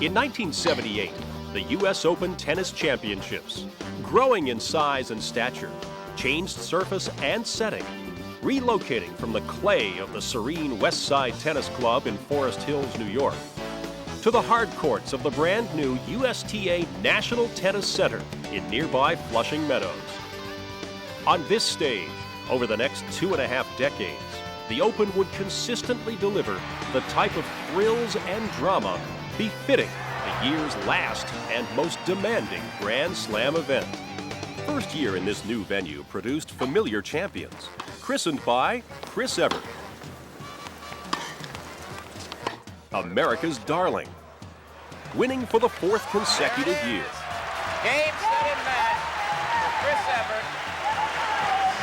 In 1978, the U.S. Open Tennis Championships, growing in size and stature, changed surface and setting, relocating from the clay of the serene West Side Tennis Club in Forest Hills, New York, to the hard courts of the brand new USTA National Tennis Center in nearby Flushing Meadows. On this stage, over the next 2.5 decades, the Open would consistently deliver the type of thrills and drama befitting the year's last and most demanding Grand Slam event. First year in this new venue produced familiar champions, christened by Chris Evert, America's darling, winning for the 4th consecutive year. Game, set, and match for Chris Evert.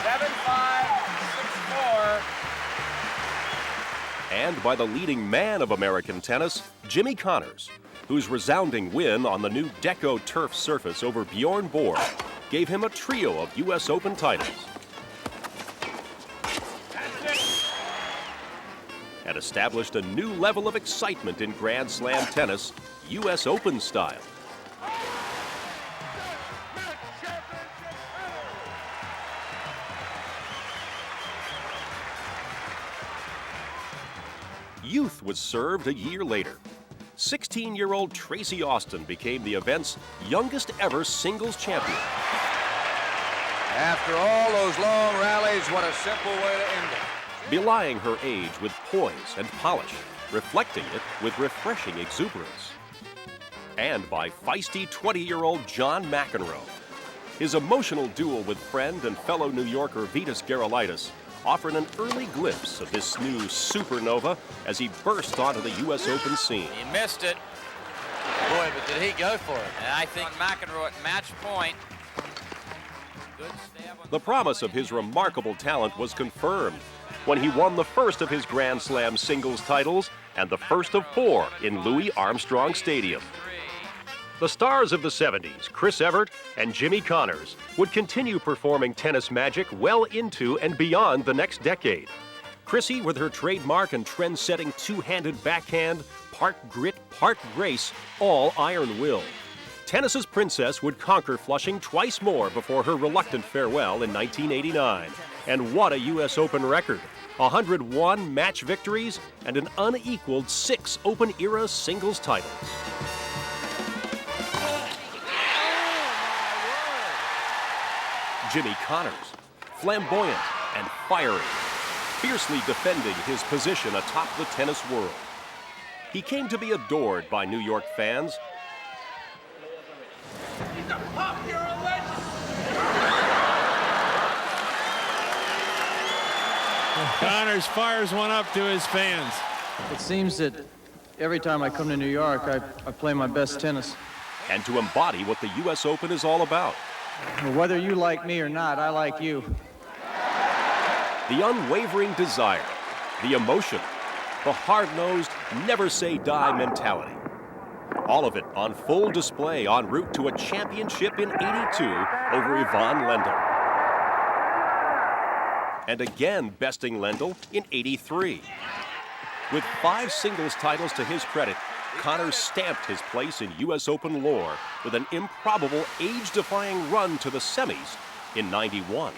7-5, 6-4. And by the leading man of American tennis, Jimmy Connors, whose resounding win on the new Deco turf surface over Bjorn Borg gave him a trio of U.S. Open titles and established a new level of excitement in Grand Slam tennis, U.S. Open style. Youth was served a year later. 16-year-old Tracy Austin became the event's youngest ever singles champion. After all those long rallies, what a simple way to end it. Belying her age with poise and polish, reflecting it with refreshing exuberance. And by feisty 20-year-old John McEnroe. His emotional duel with friend and fellow New Yorker Vitas Gerulaitis offered an early glimpse of this new supernova as he burst onto the U.S. Open scene. He missed it. Boy, but did he go for it. And I think McEnroe at match point. Good stab on The promise of his remarkable talent was confirmed when he won the first of his Grand Slam singles titles and the first of 4 in Louis Armstrong Stadium. The stars of the 70s, Chris Evert and Jimmy Connors, would continue performing tennis magic well into and beyond the next decade. Chrissy, with her trademark and trend-setting two-handed backhand, part grit, part grace, all iron will. Tennis's princess would conquer Flushing twice more before her reluctant farewell in 1989. And what a U.S. Open record! 101 match victories and an unequaled 6 Open-era singles titles. Jimmy Connors, flamboyant and fiery, fiercely defending his position atop the tennis world. He came to be adored by New York fans. Connors fires one up to his fans. It seems that every time I come to New York, I play my best tennis. And to embody what the U.S. Open is all about. Whether you like me or not, I like you. The unwavering desire, the emotion, the hard-nosed, never-say-die mentality. All of it on full display en route to a championship in '82 over Ivan Lendl. And again besting Lendl in '83. With 5 singles titles to his credit, Connors stamped his place in U.S. Open lore with an improbable age-defying run to the semis in '91.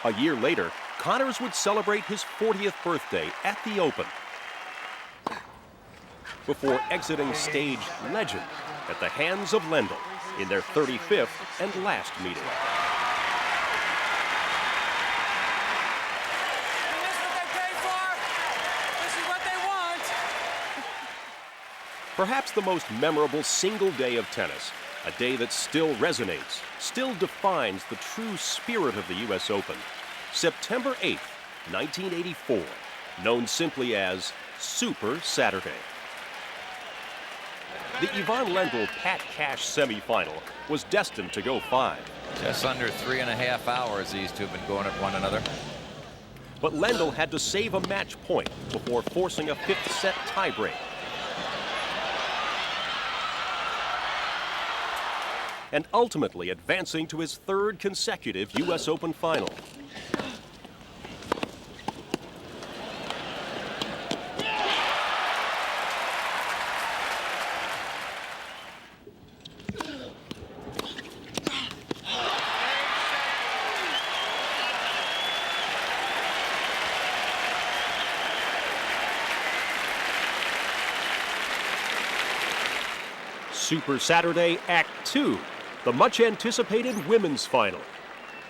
A year later, Connors would celebrate his 40th birthday at the Open before exiting stage legend at the hands of Lendl in their 35th and last meeting. This is what they pay for. This is what they want. Perhaps the most memorable single day of tennis A day that still resonates, still defines the true spirit of the U.S. Open. September 8th, 1984, known simply as Super Saturday. The Yvonne Lendl-Pat Cash semifinal was destined to go 5. Just under 3.5 hours these two have been going at one another. But Lendl had to save a match point before forcing a 5th set tiebreak. And ultimately advancing to his 3rd consecutive U.S. Open final. Super Saturday Act 2, the much-anticipated women's final.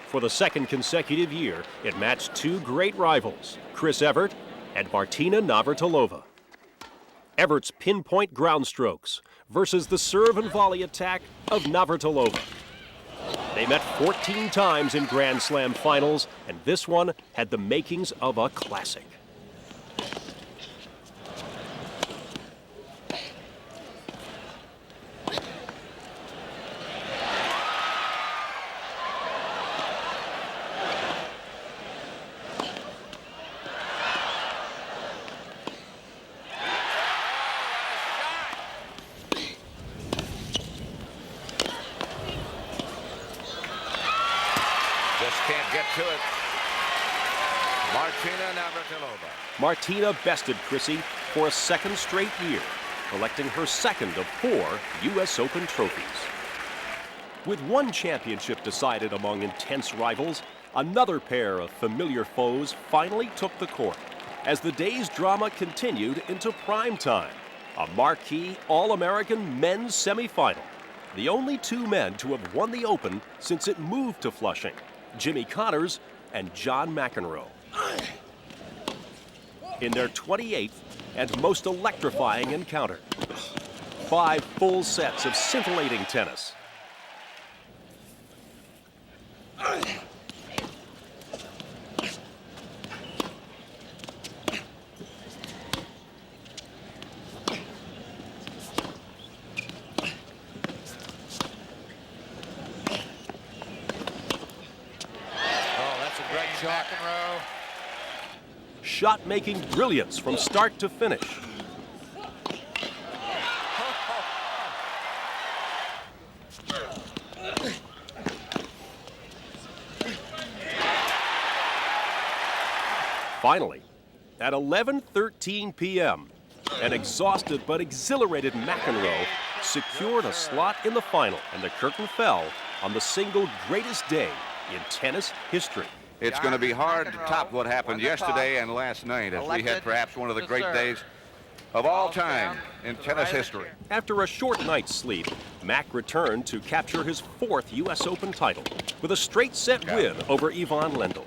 For the 2nd consecutive year, it matched 2 great rivals, Chris Evert and Martina Navratilova. Evert's pinpoint ground strokes versus the serve and volley attack of Navratilova. They met 14 times in Grand Slam finals, and this one had the makings of a classic. Just can't get to it. Martina Navratilova. Martina bested Chrissy for a 2nd straight year, collecting her 2nd of 4 U.S. Open trophies. With one championship decided among intense rivals, another pair of familiar foes finally took the court as the day's drama continued into prime time, a marquee All-American men's semifinal. The only 2 men to have won the Open since it moved to Flushing, Jimmy Connors and John McEnroe. In their 28th and most electrifying encounter, 5 full sets of scintillating tennis. McEnroe. Shot-making brilliance from start to finish. Finally, at 11:13 p.m., an exhausted but exhilarated McEnroe secured a slot in the final, and the curtain fell on the single greatest day in tennis history. It's going to be hard to top what happened yesterday and last night, as we had perhaps one of the great days of all time in tennis history. After a short night's sleep, Mac returned to capture his 4th U.S. Open title with a straight set win over Yvonne Lendl.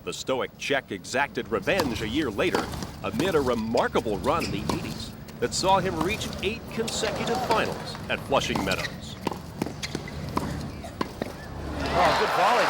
The stoic Czech exacted revenge a year later amid a remarkable run in the 80s that saw him reach 8 consecutive finals at Flushing Meadows. Oh, good volley